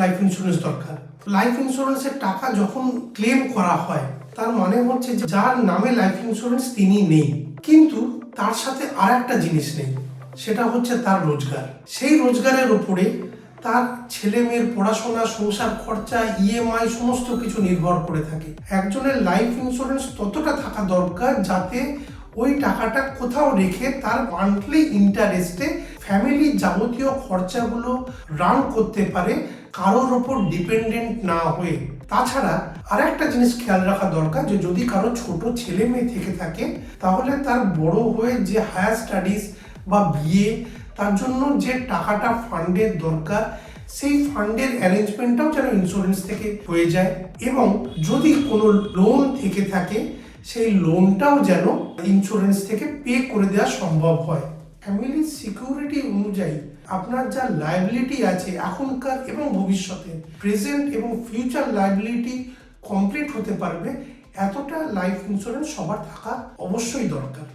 Life insurance দরকার। Life ইন্স্যুরেন্সের টাকা যখন ক্লেম করা হয় তার মানে হচ্ছে যে যার নামে লাইফ ইন্স্যুরেন্স তিনি নেই, কিন্তু তার সাথে আর একটা জিনিস নেই, সেটা হচ্ছে তার রোজগার। সেই রোজগারের উপরে তার ছেলে মেয়ের পড়াশোনা, সংসার খরচা, ইএমআই সমস্ত কিছু নির্ভর করে থাকে। একজনের লাইফ ইন্স্যুরেন্স ততটা থাকা দরকার যাতে ওই টাকাটা কোথাও রেখে তার মান্থলি ইন্টারেস্টে ফ্যামিলির যাবতীয় খরচাগুলো রান করতে পারে, কারোর ওপর ডিপেন্ডেন্ট না হয়ে। তাছাড়া আর একটা জিনিস খেয়াল রাখা দরকার যে যদি কারো ছোট ছেলে মেয়ে থেকে থাকে তাহলে তার বড় হয়ে যে হায়ার স্টাডিজ বা বিয়ে, তার জন্য যে টাকাটা ফান্ডের দরকার সেই ফান্ডের অ্যারেঞ্জমেন্টটাও যেন ইন্স্যুরেন্স থেকে হয়ে যায়, এবং যদি কোনো লোন থেকে থাকে সেই লোনটাও যেন ইন্স্যুরেন্স থেকে পে করে দেওয়া সম্ভব হয়। ফ্যামিলির সিকিউরিটি অনুযায়ী আপনার যা লায়াবিলিটি আছে এখনকার এবং ভবিষ্যতে, প্রেজেন্ট এবং ফিউচার লায়াবিলিটি কমপ্লিট হতে পারবে, এতটা লাইফ ইন্স্যুরেন্স সবার থাকা অবশ্যই দরকার।